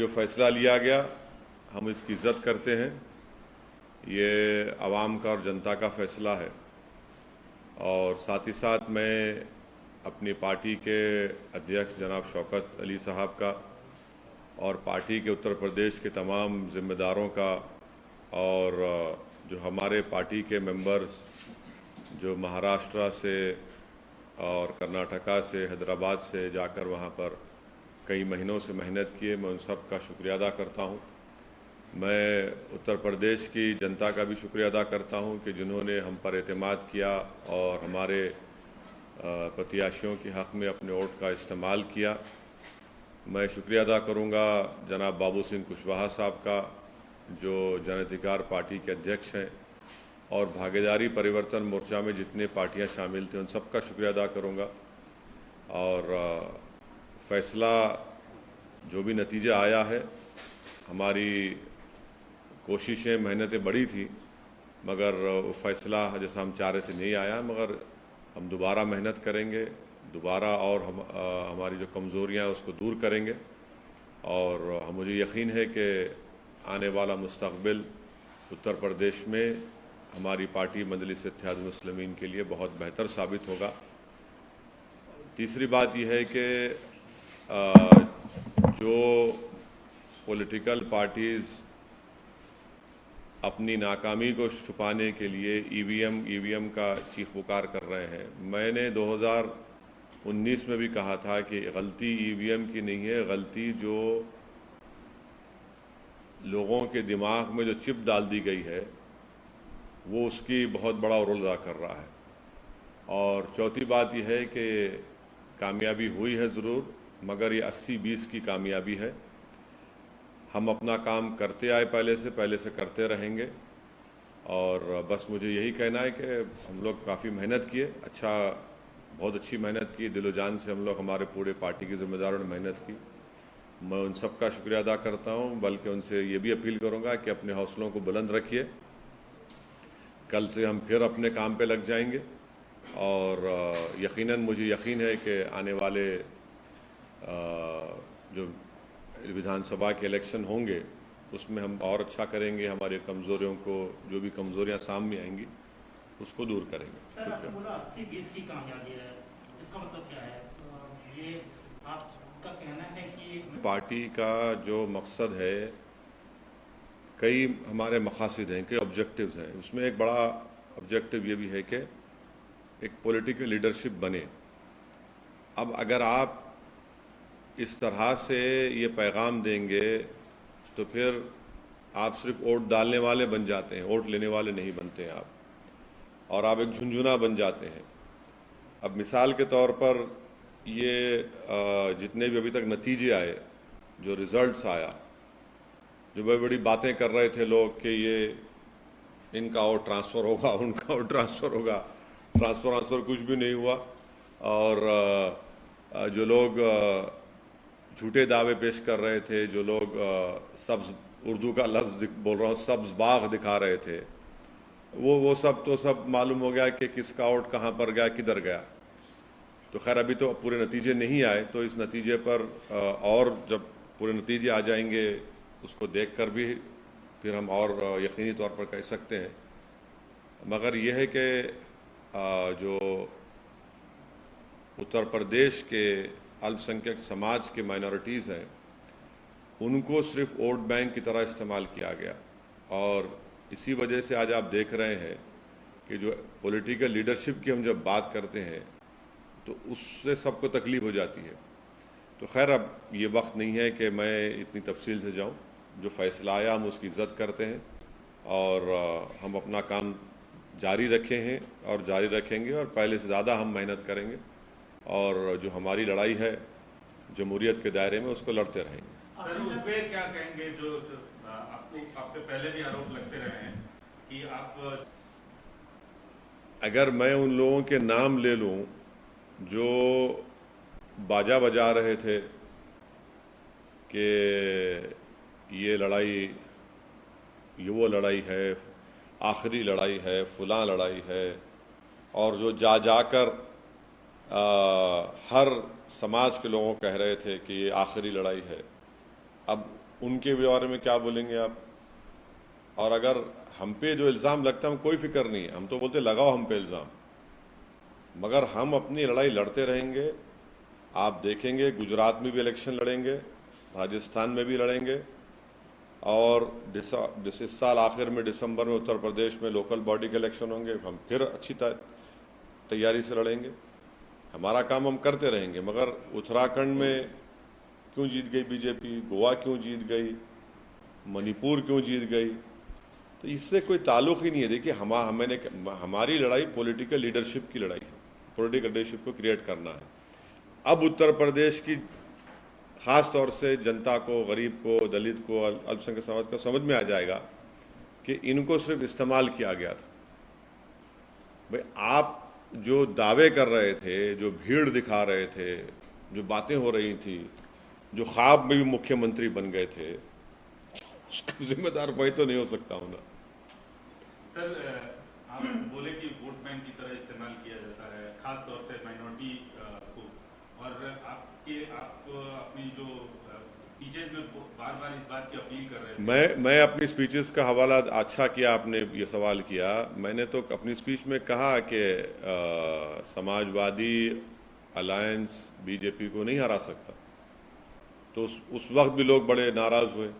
जो फ़ैसला लिया गया हम इसकी इज़्ज़त करते हैं। ये आवाम का और जनता का फ़ैसला है और साथ ही साथ मैं अपनी पार्टी के अध्यक्ष जनाब शौकत अली साहब का और पार्टी के उत्तर प्रदेश के तमाम ज़िम्मेदारों का और जो हमारे पार्टी के मेंबर्स जो महाराष्ट्र से और कर्नाटका से हैदराबाद से जाकर वहाँ पर कई महीनों से मेहनत किए, मैं उन सब का शुक्रिया अदा करता हूँ। मैं उत्तर प्रदेश की जनता का भी शुक्रिया अदा करता हूँ कि जिन्होंने हम पर एतमाद किया और हमारे प्रत्याशियों के हक़ में अपने वोट का इस्तेमाल किया। मैं शुक्रिया अदा करूँगा जनाब बाबू सिंह कुशवाहा साहब का, जो जन अधिकार पार्टी के अध्यक्ष हैं, और भागीदारी परिवर्तन मोर्चा में जितने पार्टियां शामिल थे उन सब का शुक्रिया अदा करूँगा। और फ़ैसला जो भी नतीजा आया है, हमारी कोशिशें मेहनतें बड़ी थी मगर वो फ़ैसला जैसा हम चाह रहे थे नहीं आया, मगर हम दोबारा मेहनत करेंगे, दोबारा और हमारी जो कमज़ोरियाँ हैं उसको दूर करेंगे। और मुझे यकीन है कि आने वाला मुस्तक़बिल उत्तर प्रदेश में हमारी पार्टी मजलिस इत्तेहाद मुस्लिमीन के लिए बहुत बेहतर साबित होगा। तीसरी बात यह है कि जो पॉलिटिकल पार्टीज़ अपनी नाकामी को छुपाने के लिए ईवीएम का चीख पुकार कर रहे हैं, मैंने 2019 में भी कहा था कि गलती ईवीएम की नहीं है, गलती जो लोगों के दिमाग में जो चिप डाल दी गई है वो उसकी बहुत बड़ा रोल अदा कर रहा है। और चौथी बात यह है कि कामयाबी हुई है ज़रूर, मगर ये 80-20 की कामयाबी है। हम अपना काम करते आए, पहले से करते रहेंगे। और बस मुझे यही कहना है कि हम लोग काफ़ी मेहनत किए, बहुत अच्छी मेहनत की, दिलो जान से हम लोग, हमारे पूरे पार्टी के ज़िम्मेदारों ने मेहनत की। मैं उन सब का शुक्रिया अदा करता हूँ, बल्कि उनसे ये भी अपील करूँगा कि अपने हौसलों को बुलंद रखिए। कल से हम फिर अपने काम पे लग जाएंगे और यकीनन मुझे यकीन है कि आने वाले जो विधानसभा के इलेक्शन होंगे उसमें हम और अच्छा करेंगे, हमारे कमज़ोरियों को, जो भी कमज़ोरियां सामने आएंगी उसको दूर करेंगे। सर, आपने बोला 80-20 की कामयाबी है, इसका मतलब क्या है? ये आपका कहना है कि पार्टी का जो मकसद है, कई हमारे मकासद हैं, कई ऑब्जेक्टिव्स हैं, उसमें एक बड़ा ऑब्जेक्टिव ये भी है कि एक पॉलिटिकल लीडरशिप बने। अब अगर आप इस तरह से ये पैगाम देंगे तो फिर आप सिर्फ वोट डालने वाले बन जाते हैं, वोट लेने वाले नहीं बनते हैं आप, और आप एक झुंझुना बन जाते हैं। अब मिसाल के तौर पर ये जितने भी अभी तक नतीजे आए, जो रिज़ल्ट्स आया, जो बड़ी बड़ी बातें कर रहे थे लोग कि ये इनका वोट ट्रांसफ़र होगा, उनका वोट ट्रांसफ़र होगा, ट्रांसफ़र कुछ भी नहीं हुआ। और जो लोग झूठे दावे पेश कर रहे थे, जो लोग सब्ज़, उर्दू का लफ्ज़ बोल रहा हूँ, सब्ज़ बाग दिखा रहे थे, वो सब तो सब मालूम हो गया कि किसका वोट कहाँ पर गया, किधर गया। तो खैर अभी तो पूरे नतीजे नहीं आए, तो इस नतीजे पर और जब पूरे नतीजे आ जाएंगे उसको देखकर भी फिर हम और यकीनी तौर पर कह सकते हैं। मगर यह है कि जो उत्तर प्रदेश के अल्पसंख्यक समाज के माइनॉरिटीज़ हैं उनको सिर्फ वोट बैंक की तरह इस्तेमाल किया गया, और इसी वजह से आज आप देख रहे हैं कि जो पॉलिटिकल लीडरशिप की हम जब बात करते हैं तो उससे सबको तकलीफ हो जाती है। तो खैर अब ये वक्त नहीं है कि मैं इतनी तफसील से जाऊं। जो फ़ैसला आया हम उसकी इज़्ज़त करते हैं और हम अपना काम जारी रखे हैं और जारी रखेंगे, और पहले से ज़्यादा हम मेहनत करेंगे, और जो हमारी लड़ाई है जमहूरियत के दायरे में उसको लड़ते रहेंगे। सर, उस पे क्या कहेंगे जो आप पे पहले भी आरोप लगते रहे हैं कि आप, अगर मैं उन लोगों के नाम ले लूं जो बाजा बजा रहे थे कि ये लड़ाई, ये वो लड़ाई है, आखिरी लड़ाई है, फलां लड़ाई है, और जो जाकर हर समाज के लोगों कह रहे थे कि ये आखिरी लड़ाई है, अब उनके बारे में क्या बोलेंगे आप? और अगर हम पे जो इल्ज़ाम लगता है, हम कोई फिक्र नहीं है, हम तो बोलते लगाओ हम पे इल्ज़ाम, मगर हम अपनी लड़ाई लड़ते रहेंगे। आप देखेंगे गुजरात में भी इलेक्शन लड़ेंगे, राजस्थान में भी लड़ेंगे, और इस साल आखिर में दिसंबर में उत्तर प्रदेश में लोकल बॉडी के इलेक्शन होंगे, हम फिर अच्छी तैयारी से लड़ेंगे। हमारा काम हम करते रहेंगे। मगर उत्तराखंड में क्यों जीत गई बीजेपी, गोवा क्यों जीत गई, मणिपुर क्यों जीत गई, तो इससे कोई ताल्लुक ही नहीं है। देखिए हमारी लड़ाई पॉलिटिकल लीडरशिप की लड़ाई है, पॉलिटिकल लीडरशिप को क्रिएट करना है। अब उत्तर प्रदेश की ख़ास तौर से जनता को, गरीब को, दलित को, अल्पसंख्यक समाज को समझ में आ जाएगा कि इनको सिर्फ इस्तेमाल किया गया था। भाई आप जो दावे कर रहे थे, जो भीड़ दिखा रहे थे, जो बातें हो रही थी, जो ख्वाब में भी मुख्यमंत्री बन गए थे, उसका जिम्मेदार भाई तो नहीं हो सकता हूं ना। सर, आप बोले कि वोट बैंक की तरह इस्तेमाल किया जाता है, खास तौर से माइनॉरिटी को, और आप अपनी जो स्पीचेज में बार बार इस बात की अपील कर रहे थे। मैं अपनी स्पीचेस का हवाला, अच्छा किया आपने ये सवाल किया। मैंने तो अपनी स्पीच में कहा कि समाजवादी अलायंस बीजेपी को नहीं हरा सकता, तो उस वक्त भी लोग बड़े नाराज हुए।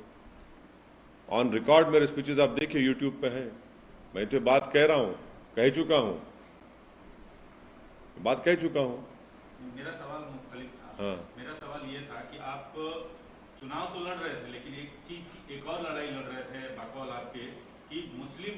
ऑन रिकॉर्ड मेरे स्पीचेस आप देखिए, यूट्यूब पे हैं। मैं तो बात कह रहा हूँ, कह चुका हूँ, बात कह चुका हूँ। मेरा सवाल मुख्तलिफ था। हाँ। मेरा सवाल ये था कि आप चुनाव तो लड़ रहे थे, लेकिन एक और लड़ाई लड़ रहे थे बकौल आपके, कि मुस्लिम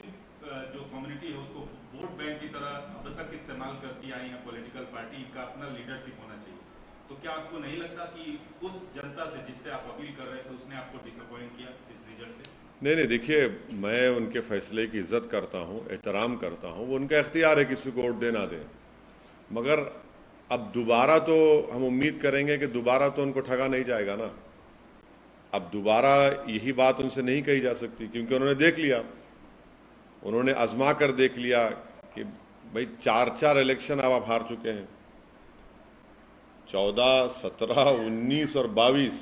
जो कम्युनिटी है उसको वोट बैंक की तरह अब तक इस्तेमाल करती आई है पॉलिटिकल पार्टी का, अपना लीडरशिप होना चाहिए। तो क्या आपको नहीं लगता कि उस जनता से जिससे आप अपील कर रहे थे उसने आपको डिसअपॉइंट किया इस रिजल्ट से? नहीं, देखिए मैं उनके फैसले की इज्जत करता हूँ, एहतराम करता हूँ, वो उनका इख्तियार है किसी को वोट देना दें। मगर अब दोबारा तो हम उम्मीद करेंगे कि दोबारा तो उनको ठगा नहीं जाएगा ना। अब दोबारा यही बात उनसे नहीं कही जा सकती, क्योंकि उन्होंने देख लिया, उन्होंने आजमा कर देख लिया कि भाई 4 इलेक्शन अब आप हार चुके हैं, 14, 17, 19 और 22,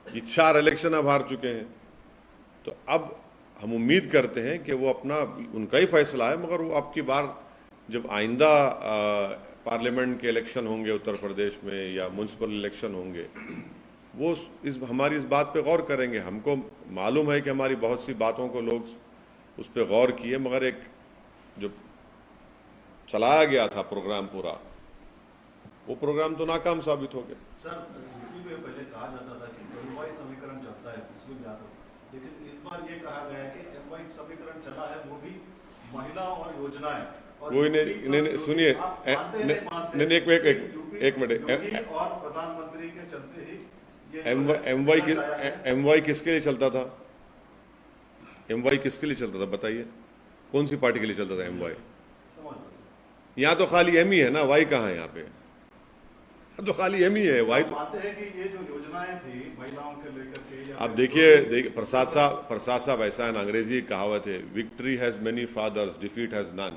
ये 4 इलेक्शन अब हार चुके हैं। तो अब हम उम्मीद करते हैं कि वो अपना, उनका ही फैसला है, मगर वो अब की बार जब आइंदा पार्लियामेंट के इलेक्शन होंगे उत्तर प्रदेश में या म्यूनसिपल इलेक्शन होंगे, वो हमारी इस बात पे गौर करेंगे। हमको मालूम है कि हमारी बहुत सी बातों को लोग उस पर गौर किए, मगर एक जो चलाया गया था प्रोग्राम पूरा, वो प्रोग्राम तो नाकाम साबित हो गया। सर, यूपी में पहले कहा जाता था कि एमवाई समीकरण चलता है, इसमें भी आता, लेकिन इस बार ये कहा गया है कि एमवाई समीकरण चला है, वो भी महिला और योजनाएं। कोई नहीं, सुनिए, नहीं, एक मिनट, और प्रधानमंत्री के चलते ही एमवाई किसके लिए चलता था? एमवाई किसके लिए चलता था बताइए? कौन सी पार्टी के लिए चलता था एमवाई? यहाँ तो खाली एम ही है ना, वाई कहाँ है यहाँ पे? तो खाली एम ही है, वाई तो मानते हैं कि ये जो योजनाएं थी महिलाओं के लेकर के। अब देखिए प्रसाद साहब ऐसा है ना, अंग्रेजी कहावत है, victory has many fathers, defeat has none.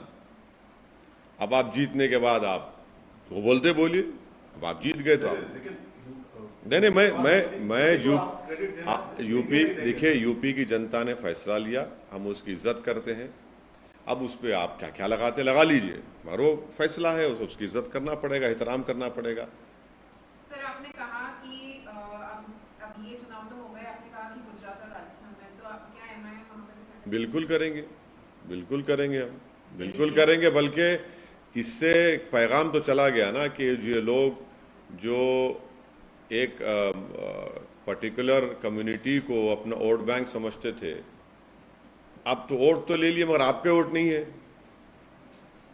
अब आप जीतने के बाद आप वो बोलते बोलिए, अब आप जीत गए तो आप नहीं, मैं यूपी, देखिए यूपी की जनता ने फैसला लिया, हम उसकी इज्जत करते हैं। अब उस पर आप क्या क्या लगाते लगा लीजिए, मगर वो फैसला है, उसकी इज्जत करना पड़ेगा, एहतराम करना पड़ेगा। सर, आपने कहा कि अब ये चुनाव तो हो गए, आपने कहा कि गुजरात और राजस्थान में, तो आप क्या एमआईएम वहाँ पे? बिल्कुल करेंगे, बिल्कुल करेंगे, हम बिल्कुल करेंगे। बल्कि इससे पैगाम तो चला गया ना कि ये लोग जो एक पर्टिकुलर कम्युनिटी को अपना वोट बैंक समझते थे, अब तो वोट तो ले लिए, मगर आपके वोट नहीं है,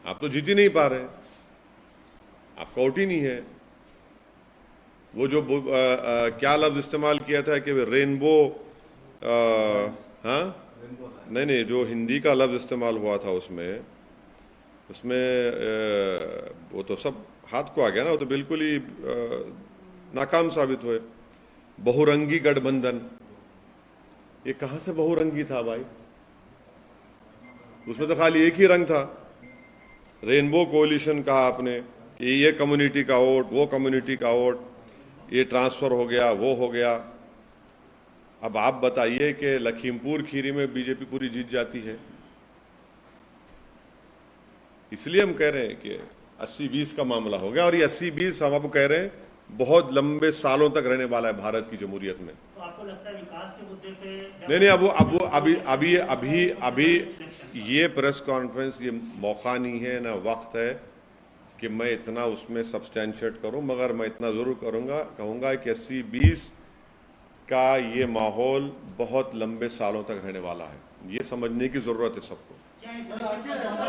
आप तो जीत ही नहीं पा रहे, आपका वोट ही नहीं है। वो जो क्या लफ्ज इस्तेमाल किया था कि रेनबो, हाँ नहीं, जो हिंदी का लफ्ज इस्तेमाल हुआ था उसमें वो तो सब हाथ को आ गया ना, वो तो बिल्कुल ही नाकाम साबित हुए। बहुरंगी गठबंधन, ये कहाँ से बहुरंगी था भाई? उसमें तो खाली एक ही रंग था। रेनबो कोलिशन कहा आपने कि ये कम्युनिटी का वोट, वो कम्युनिटी का वोट, ये ट्रांसफर हो गया, वो हो गया। अब आप बताइए कि लखीमपुर खीरी में बीजेपी पूरी जीत जाती है। इसलिए हम कह रहे हैं कि 80-20 का मामला हो गया, और ये 80-20 हम आपको कह रहे हैं बहुत लंबे सालों तक रहने वाला है भारत की जमहूरियत में। तो आपको लगता है विकास के मुद्दे पे नहीं, अभी ये प्रेस कॉन्फ्रेंस ये मौका नहीं है, ना वक्त है कि मैं इतना उसमें सब्सटेंशिएट करूं, मगर मैं इतना जरूर कहूंगा कि 80-20 का ये माहौल बहुत लंबे सालों तक रहने वाला है। ये समझने की जरूरत है सबको। क्या इस सर, आखिर ऐसा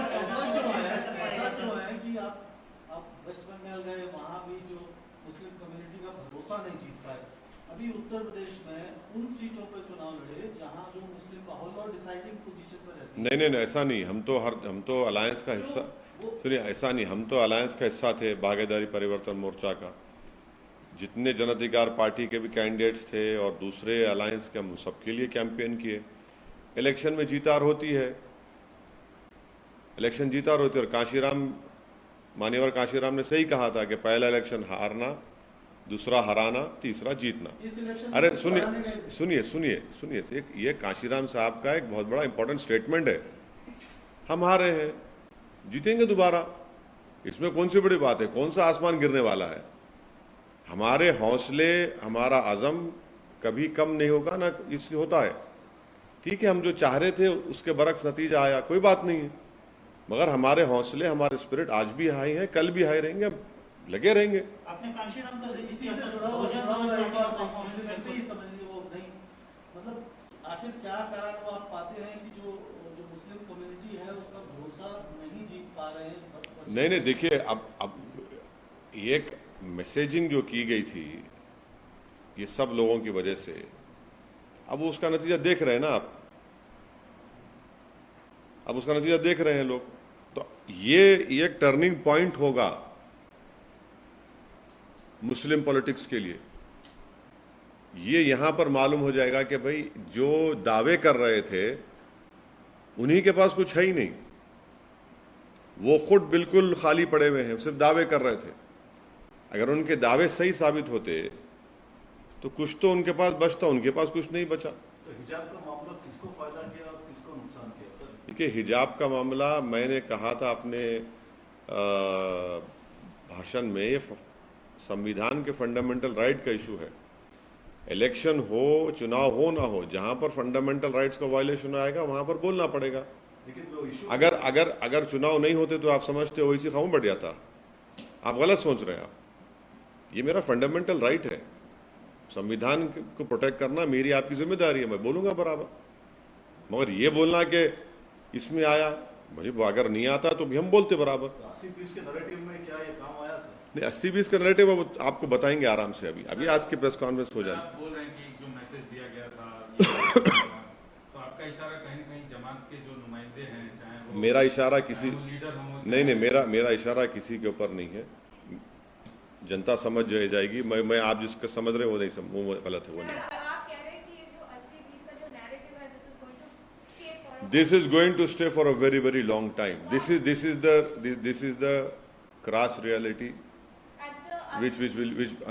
क्यों है कि आप वेस्ट बंगाल गए, वहाँ भी जो मुस्लिम कम्युनिटी का भरोसा नहीं जीत पाए। अभी उत्तर प्रदेश में उन सीटों पर चुनाव लड़े जहाँ जो मुस्लिम माहौल और डिसाइडिंग पोजीशन पर रहती है। नहीं, ऐसा नहीं। हम तो अलायंस का हिस्सा, सुनिए, ऐसा नहीं, हम तो अलायंस का हिस्सा थे, भागीदारी परिवर्तन मोर्चा का। जितने जन अधिकार पार्टी के भी कैंडिडेट्स थे और दूसरे अलायंस के, हम सबके लिए कैंपेन किए। इलेक्शन में जीत हार होती है, इलेक्शन जीत हार होती है। और मान्यवर काशीराम ने सही कहा था कि पहला इलेक्शन हारना, दूसरा हराना, तीसरा जीतना। अरे सुनिए, ये काशीराम साहब का एक बहुत बड़ा इंपॉर्टेंट स्टेटमेंट है। हम हारे हैं, जीतेंगे दोबारा, इसमें कौन सी बड़ी बात है, कौन सा आसमान गिरने वाला है। हमारे हौसले, हमारा अज़म कभी कम नहीं होगा, ना इससे होता है। ठीक है, हम जो चाह रहे थे उसके बरक्स नतीजा आया, कोई बात नहीं है, मगर हमारे हौसले, हमारे स्पिरिट आज भी हाई हैं, कल भी हाई रहेंगे, अब लगे रहेंगे। आपने कांशीराम का इसी से जुड़ा हुआ कॉम्प्लीमेंट्री समझिए वो नहीं, मतलब आखिर क्या कारण वो आप पाते हैं कि जो मुस्लिम कम्युनिटी है उसका भरोसा नहीं जीत पा रहे हैं। नहीं, देखिए, अब एक मैसेजिंग जो की गई थी ये सब लोगों की वजह से, अब उसका नतीजा देख रहे हैं ना आप, अब उसका नतीजा देख रहे हैं लोग। तो ये एक टर्निंग पॉइंट होगा मुस्लिम पॉलिटिक्स के लिए। ये यहां पर मालूम हो जाएगा कि भाई जो दावे कर रहे थे उन्हीं के पास कुछ है ही नहीं, वो खुद बिल्कुल खाली पड़े हुए हैं, सिर्फ दावे कर रहे थे। अगर उनके दावे सही साबित होते तो कुछ तो उनके पास बचता, उनके पास कुछ नहीं बचा। तो हिजाब का मामला किसको फायदा किया और किसको नुकसान किया सर? देखिए, हिजाब का मामला मैंने कहा था अपने भाषण में, ये संविधान के फंडामेंटल राइट का इशू है। इलेक्शन हो, चुनाव हो ना हो, जहां पर फंडामेंटल राइट्स का वायलेशन आएगा वहां पर बोलना पड़ेगा। लेकिन वो इशू अगर चुनाव नहीं होते तो आप समझते हो इसी खाऊं बढ़ जाता। आप गलत सोच रहे हैं। आप, ये मेरा फंडामेंटल राइट है, संविधान को प्रोटेक्ट करना मेरी आपकी जिम्मेदारी है, मैं बोलूंगा बराबर। मगर ये बोलना कि इसमें आया, भाई अगर नहीं आता तो भी हम बोलते बराबर। 80-20 के नैरेटिव में क्या ये काम आया सर? नहीं, 80-20 का नैरेटिव आपको बताएंगे आराम से, अभी आज की प्रेस कॉन्फ्रेंस हो जाए। आप बोल रहे हैं कि जो मैसेज दिया गया था तो आपका इशारा कहीं न कहीं जमात के जो नुमाइंदे हैं, चाहे वो मेरा इशारा किसी, लीडर हो, नहीं, मेरा इशारा किसी के ऊपर नहीं है। जनता समझ जाएगी। मैं आप जिसका समझ रहे हो वो गलत है, वो नहीं। आप कह रहे हैं कि ये जो 80-20 का जो नैरेटिव है This is going to stay for a very, very long time. This is the crass reality which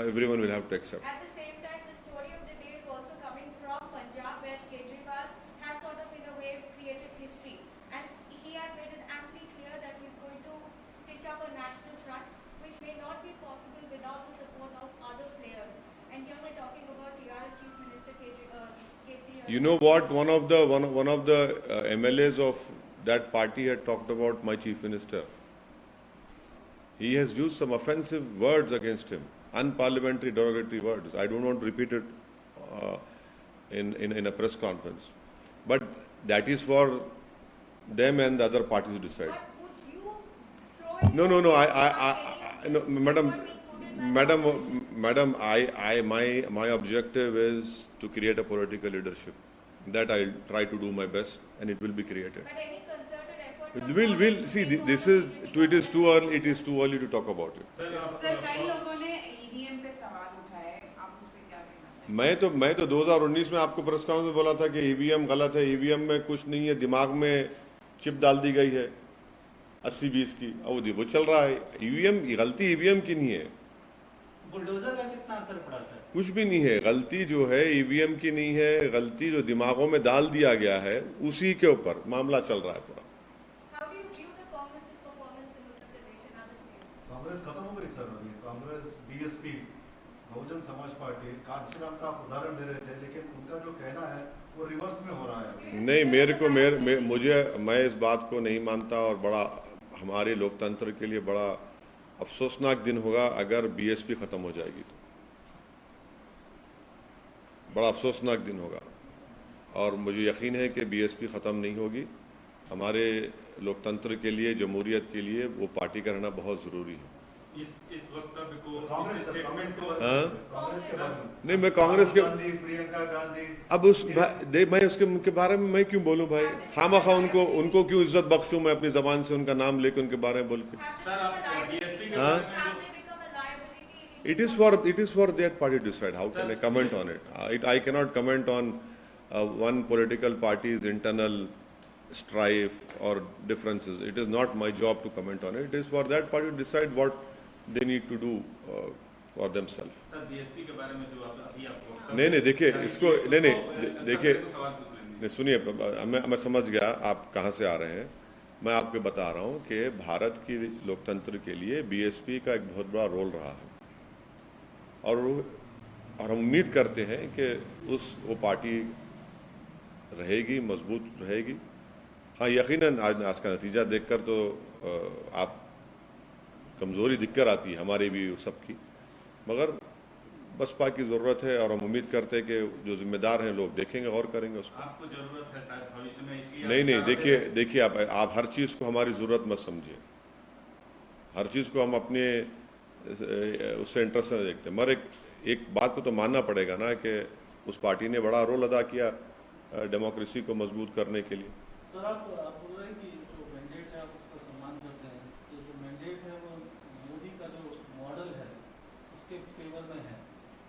everyone will have to accept. At the same time, the story of the day is also coming from Punjab, where Kejriwal has sort of in a way created history, and he has made it amply clear that he is going to stitch up a national front, which may not be possible without the support of other players. And here we're talking about TRS Chief Minister KC. You know what? One of the MLAs of that party had talked about my chief minister. He has used some offensive words against him, unparliamentary, derogatory words. I don't want to repeat it in a press conference, but that is for them and the other parties to decide. But would you throw in No. No, madam. My objective is to create a political leadership. That I'll try to do my best, and it will be created. but any concerted effort? We'll see. It is too early to talk about it. Sir कई लोगों ने EVM पे सवाल उठाए, आप उस पे क्या कहना चाहेंगे? मैं तो 2019 में आपको प्रेस कॉन्फ्रेंस में बोला था कि ईवीएम गलत है, ईवीएम में कुछ नहीं है, दिमाग में चिप डाल दी गई है 80-20 की, और वो चल रहा है। ईवीएम गलती ईवीएम की नहीं है, बुलडोजर का कितना असर पड़ा सर? कुछ भी नहीं है। गलती जो है ईवीएम की नहीं है, गलती जो दिमागों में डाल दिया गया है उसी के ऊपर मामला चल रहा है पूरा। How do you view the Congress's performance in Uttar Pradesh and other states? Congress खत्म हो गई सर अभी। कांग्रेस, बीएसपी, बहुजन समाज पार्टी, कांचीराम का आप उदाहरण दे रहे थे, लेकिन उनका जो कहना है वो रिवर्स में हो रहा है। नहीं, मैं इस बात को नहीं मानता, और बड़ा हमारे लोकतंत्र के लिए बड़ा अफसोसनाक दिन होगा अगर बीएसपी खत्म हो जाएगी तो। बड़ा अफसोसनाक दिन होगा, और मुझे यकीन है कि बीएसपी ख़त्म नहीं होगी। हमारे लोकतंत्र के लिए, जमहूरियत के लिए वो पार्टी का रहना बहुत ज़रूरी है। इस वक्तव्य को, कांग्रेस इस सर, स्टेटमेंट को, हाँ? कांग्रेस के बारे में नहीं, मैं कांग्रेस के गांधी, प्रियंका गांधी, अब मैं उसके बारे में मैं क्यों बोलूं भाई? खामखा उनको क्यों इज्जत बख्शूं मैं अपनी ज़बान से उनका नाम लेकर उनके बारे में बोल के? सर आप बीएसपी के हाँ? बारे में Have they become a liability? It is for their party to decide. How can I comment on it? I cannot comment on one political party's internal strife or differences. It is not my job to comment on it. It is for that party to decide what they need to do for themselves. Sir BSP के बारे में जो अभी आपको नहीं, देखिए इसको, नहीं, देखिए, सवाल पूछ लेंगे। नहीं, सुनिए, मैं समझ गया आप कहाँ से आ रहे हैं। मैं आपको बता रहा हूँ कि भारत की लोकतंत्र के लिए बीएसपी का एक बहुत बड़ा रोल रहा है, और हम उम्मीद करते हैं कि वो पार्टी रहेगी, मजबूत रहेगी। हाँ, यकीनन आज का नतीजा देखकर तो आप कमज़ोरी दिखकर आती है हमारी भी सबकी, मगर बसपा की ज़रूरत है, और हम उम्मीद करते हैं कि जो जिम्मेदार हैं लोग देखेंगे और करेंगे उसको। आपको जरूरत है शायद भविष्य में, इसलिए नहीं, देखिए आप हर चीज़ को हमारी ज़रूरत मत समझिए। हर चीज़ को हम अपने उससे इंटरेस्ट से देखते हैं, मगर एक बात को तो मानना पड़ेगा ना कि उस पार्टी ने बड़ा रोल अदा किया डेमोक्रेसी को मजबूत करने के लिए। सर आप बोल रहे हैं कि जो मैंडेट है आप उसका सम्मान करते हैं, तो जो मैंडेट है वो मोदी का जो मॉडल है उसके फेवर में है।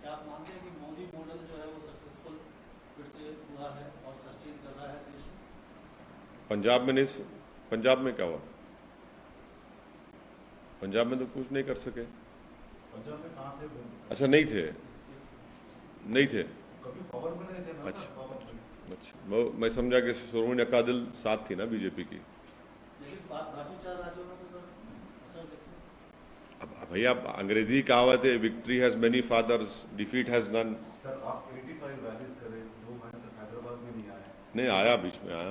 क्या आप मानते हैं कि मोदी मॉडल जो है वो सक्सेसफुल फिर से हुआ है और सस्टेन कर रहा है देश में? पंजाब में क्या हुआ? पंजाब में तो कुछ नहीं कर सके। पंजाब में कहाँ थे वो? अच्छा, नहीं थे। कभी पावर में नहीं थे ना। अच्छा। सर, पावर में। अच्छा, मैं समझा कि शिरोमणि अकाली दल साथ थी ना बीजेपी की। लेकिन बाकी 4 राज्यों में तो सर असर देखिए। अब भैया, अंग्रेजी कहावत है, victory has many fathers, defeat has none. Sir आप 85 रैलीज करें, 2 महीने तक हैदराबाद में नहीं आए। नहीं आया, बीच में आया।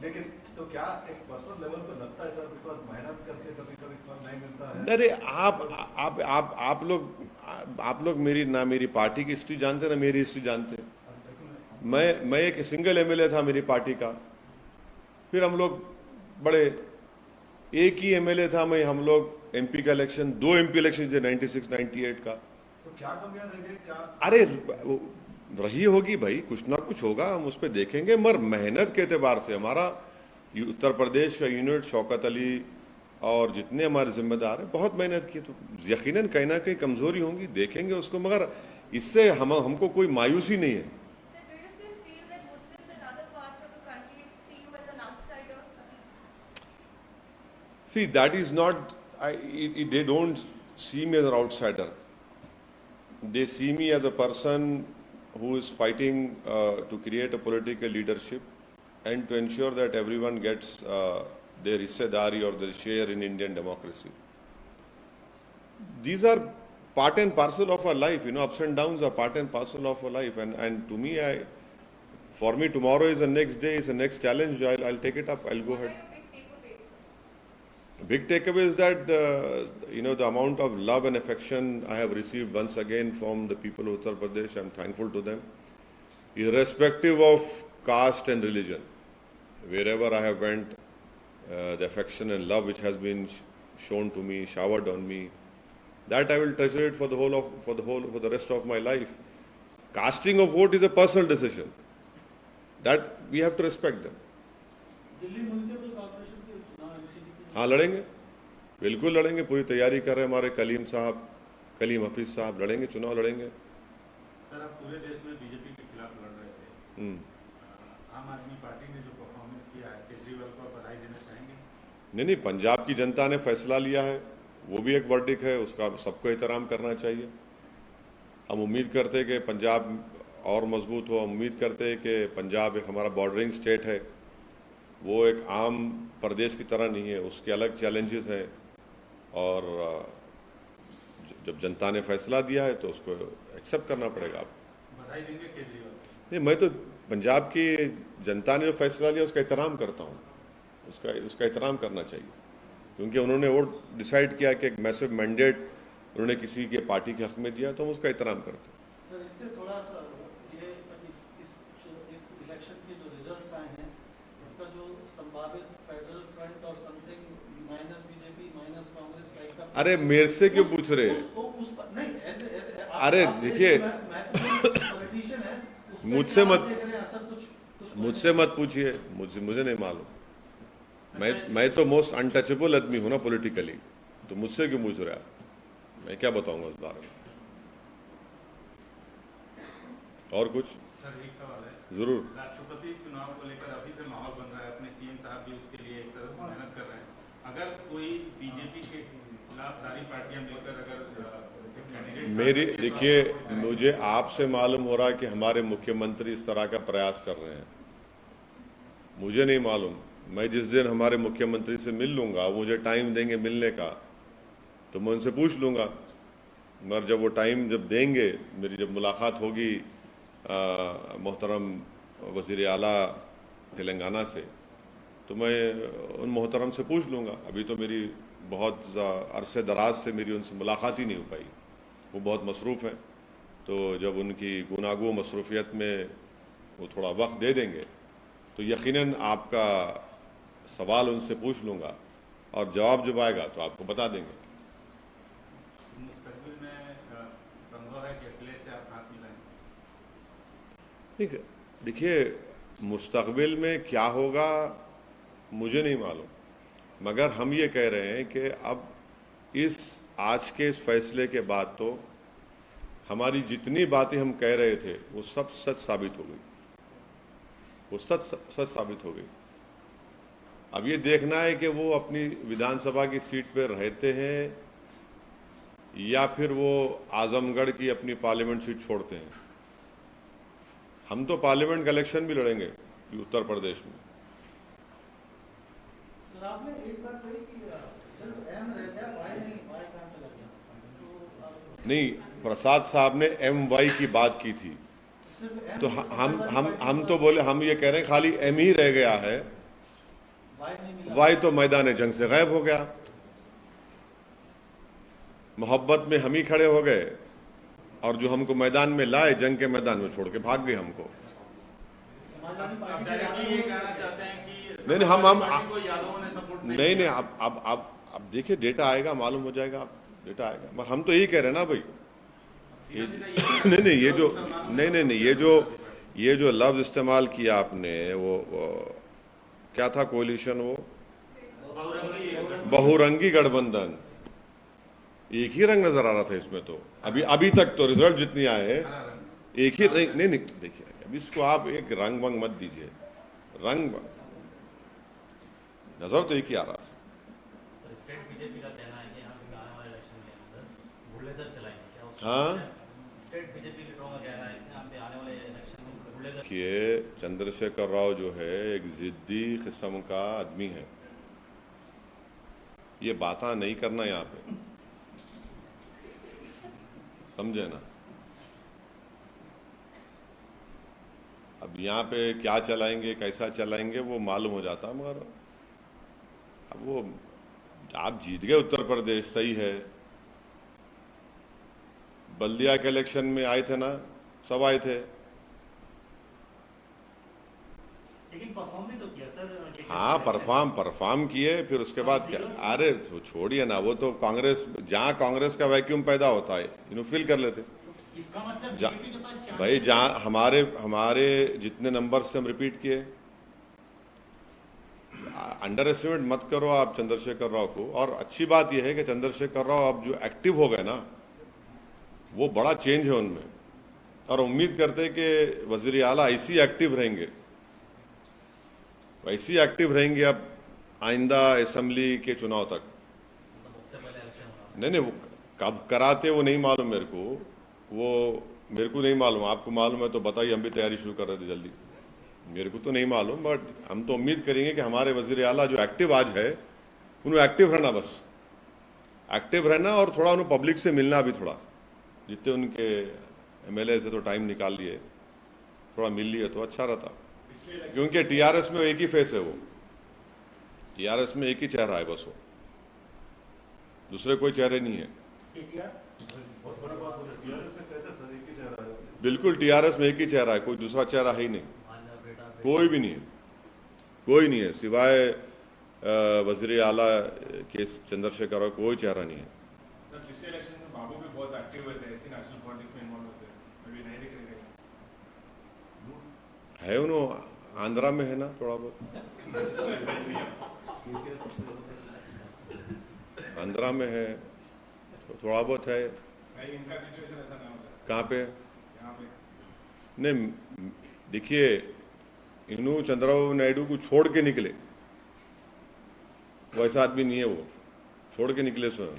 लेकिन तो क्या एक पर्सनल लेवल पे लगता है सर, बिकॉज मेहनत करके कभी कभी फल नहीं मिलता है। अरे आप लोग मेरी पार्टी की हिस्ट्री जानते ना मेरी हिस्ट्री जानते। मैं एक सिंगल एमएलए था मेरी पार्टी का, फिर हम लोग बड़े, एक ही एमएलए था मैं, हम लोग एमपी का इलेक्शन, 2 एमपी इलेक्शन थे 96 98 का। तो क्या कमियां रह गई? क्या अरे रही होगी भाई, कुछ ना कुछ होगा, हम उस पर देखेंगे, मगर मेहनत के एतबार से हमारा उत्तर प्रदेश का यूनिट, शौकत अली और जितने हमारे जिम्मेदार हैं, बहुत मेहनत की, तो यकीनन कहीं ना कहीं कमजोरी होंगी, देखेंगे उसको, मगर इससे हमको कोई मायूसी नहीं है। Sir, do you still feel that Muslims in other parts of the country see you as an outsider? See, that is not, they don't see me as an outsider. They see me as a person who is fighting to create a political leadership and to ensure that everyone gets their hissedari or their share in Indian democracy. These are part and parcel of our life, ups and downs are part and parcel of our life, and to me, for me, tomorrow is the next day, is the next challenge. I'll take it up. I'll go ahead. What are your big takeaways? Big takeaway is that the amount of love and affection I have received once again from the people of Uttar Pradesh. I'm thankful to them, irrespective of caste and religion. Wherever I have went, the affection and love which has been shown to me, showered on me, that I will treasure it for the rest of my life. Casting of vote is a personal decision. That we have to respect them. Delhi municipal corporation के चुनाव NCP के हाँ, लड़ेंगे, बिल्कुल लड़ेंगे, पूरी तैयारी कर रहे हैं हमारे कलीम हफीज साहब, लड़ेंगे, चुनाव लड़ेंगे। सर आप पूरे देश में बीजेपी के खिलाफ लड़ रहे थे, आम आदमी पार्टी ने जो परफॉर्मेंस किया है, केजरीवाल को आप बधाई देना चाहेंगे? नहीं, पंजाब की जनता ने फैसला लिया है वो भी एक वर्डिक है, उसका सबको एहतराम करना चाहिए। हम उम्मीद करते हैं कि पंजाब और मजबूत हो। हम उम्मीद करते हैं कि पंजाब एक हमारा बॉर्डरिंग स्टेट है, वो एक आम प्रदेश की तरह नहीं है, उसके अलग चैलेंजेस हैं। और जब जनता ने फैसला दिया है तो उसको एक्सेप्ट करना पड़ेगा। आप बधाई देंगे केजरीवाल? नहीं, मैं तो पंजाब की जनता ने जो फैसला लिया उसका एहतराम करता हूँ, उसका एहतराम करना चाहिए, क्योंकि उन्होंने वो डिसाइड किया कि एक मैसिव मैंडेट उन्होंने किसी के पार्टी के हक में दिया, तो हम उसका एहतराम करते हैं। सर, इससे थोड़ा सा ये इस इलेक्शन के जो रिजल्ट्स आए हैं, इसका जो संभावित फेडरल फ्रंट और something minus BJP minus Congress type का, अरे मेरे से क्यों पूछ रहे हैं? नहीं, ऐसे अरे देखिए, पॉलिटिशियन है, मुझसे मत पूछिए, मुझे नहीं मालूम। मैं तो मोस्ट अनटचेबल आदमी हूं ना पॉलिटिकली, तो मुझसे क्यों पूछ रहे आप? मैं क्या बताऊंगा उस बारे में? और कुछ? सर एक सवाल है। जरूर। राष्ट्रपति चुनाव को लेकर अभी से माहौल बन रहा है, अपने सीएम साहब भी उसके लिए एक तरह से मेहनत कर रहे हैं। अगर कोई बीजेपी के खिलाफ सारी पार्टियां मिलकर अगर कैंडिडेट, मेरी देखिए, मुझे आपसे मालूम हो रहा है कि हमारे मुख्यमंत्री इस तरह का प्रयास कर रहे हैं, मुझे नहीं मालूम। मैं जिस दिन हमारे मुख्यमंत्री से मिल लूंगा, मुझे टाइम देंगे मिलने का, तो मैं उनसे पूछ लूंगा। मगर जब वो टाइम जब देंगे, मेरी जब मुलाकात होगी मोहतरम वज़ीर आला तेलंगाना से, तो मैं उन मोहतरम से पूछ लूँगा। अभी तो मेरी बहुत अरसे दराज से मेरी उनसे मुलाकात ही नहीं हो पाई, वो बहुत मसरूफ़ हैं। तो जब उनकी गुनागो मसरूफियत में वो थोड़ा वक्त दे देंगे, तो यकीनन आपका सवाल उनसे पूछ लूँगा, और जवाब जब आएगा तो आपको बता देंगे। मुस्तकबिल में संभव है कि अकेले से आप हाथ मिलाएं? देखिए, मुस्तकबिल में क्या होगा मुझे नहीं मालूम, मगर हम ये कह रहे हैं कि अब आज के इस फैसले के बाद तो हमारी जितनी बातें हम कह रहे थे वो सब सच साबित हो गई, वो सच साबित हो गई। अब ये देखना है कि वो अपनी विधानसभा की सीट पर रहते हैं या फिर वो आजमगढ़ की अपनी पार्लियामेंट सीट छोड़ते हैं। हम तो पार्लियामेंट का इलेक्शन भी लड़ेंगे उत्तर प्रदेश में। सर, आपने एक बात कही कि सिर्फ एम रह गया, वाई नहीं, वाई कहाँ चला गया? नहीं, प्रसाद साहब ने MY की बात की थी, तो हम तो बोले, हम ये कह रहे हैं खाली M ही रह गया है, वाई तो मैदान जंग से गायब हो गया। मोहब्बत में हम ही खड़े हो गए, और जो हमको मैदान में लाए, जंग के मैदान में छोड़ के भाग गए हमको। आप डायरेक्टली ये कहना चाहते हैं कि नहीं, हम को यादवों ने सपोर्ट नहीं, अब देखिए, डेटा आएगा, मालूम हो जाएगा, डेटा आएगा। मगर हम तो यही कह रहे हैं ना भाई, नहीं, ये जो लफ्ज इस्तेमाल किया आपने, वो क्या था कोलिशन, वो बहुरंगी गठबंधन, एक ही रंग नजर आ रहा था इसमें। तो अभी तक तो रिजल्ट जितनी आए हैं एक ही नहीं, देखिए, अभी इसको आप एक रंग वंग मत दीजिए, रंग नजर तो एक ही आ रहा है। सर, स्टेट बीजेपी का कहना है कि यहाँ पे आने वाले इलेक्शन के अंदर बुलडोजर चलाएंगे, क्या हो सकता है? हाँ, स्टेट बीजेपी लीडरों का कहना है कि यहाँ पे आने वाले इलेक्शन में बुलडोजर। देखिए, चंद्रशेखर राव जो है एक जिद्दी किस्म का आदमी है, ये बातें नहीं करना यहाँ पे, समझे ना। अब यहाँ पे क्या चलाएंगे, कैसा चलाएंगे, वो मालूम हो जाता। मगर अब वो आप जीत गए उत्तर प्रदेश, सही है। बल्दिया के इलेक्शन में आए थे ना, सब आए थे। लेकिन परफॉर्म भी तो किया सर। हाँ, परफॉर्म किए, फिर उसके बाद क्या? अरे तो छोड़िए ना, वो तो कांग्रेस, जहाँ कांग्रेस का वैक्यूम पैदा होता है इन्हों फिल कर लेते। इसका मतलब बीजेपी के पास चांस भाई, जहाँ हमारे जितने नंबर से हम रिपीट किए, अंडर एस्टिमेट मत करो आप चंद्रशेखर राव को। और अच्छी बात यह है कि चंद्रशेखर राव अब जो एक्टिव हो गए ना, वो बड़ा चेंज है उनमें, और उम्मीद करते हैं कि वजीर आला ऐसी एक्टिव रहेंगे, वैसी एक्टिव रहेंगे अब आइंदा असेंबली के चुनाव तक। उससे पहले इलेक्शन नहीं वो कब कराते वो नहीं मालूम मेरे को, वो मेरे को नहीं मालूम, आपको मालूम है तो बताइए, हम भी तैयारी शुरू कर रहे थे जल्दी। मेरे को तो नहीं मालूम, बट हम तो उम्मीद करेंगे कि हमारे वजीर आला जो एक्टिव आज है उन्हें एक्टिव रहना, बस एक्टिव रहना, और थोड़ा उन्हें पब्लिक से मिलना भी, थोड़ा जितने उनके एमएलए से तो टाइम निकाल लिए, थोड़ा मिल लिए तो अच्छा रहता, क्योंकि टीआरएस में एक ही फेस है, वो टीआरएस में एक ही चेहरा है बस, वो दूसरे कोई चेहरे नहीं है। बहुत बड़ी बात बोले, टीआरएस में कैसे सर एक ही चेहरा है? बिल्कुल टीआरएस में एक ही चेहरा है, कोई दूसरा चेहरा है ही नहीं, कोई भी नहीं है, कोई नहीं है सिवाय वजीर आला के चंद्रशेखर और कोई चेहरा नहीं है। सर पिछले इलेक्शन में बाबू भी बहुत एक्टिव हुए थे, ऐसी नेशनल पॉलिटिक्स में इन्वॉल्व होते हैं, अभी नहीं दिख रहे है उन्होंने आंध्रा में है ना थोड़ा बहुत, आंध्रा में है थोड़ा बहुत है। नहीं, इनका सिचुएशन ऐसा ना होता। कहाँ पे? यहाँ पे नहीं देखिए, इन्हों चंद्रबाबू नायडू को छोड़ के निकले, वो ऐसा आदमी नहीं है, वो छोड़ के निकले स्वयं।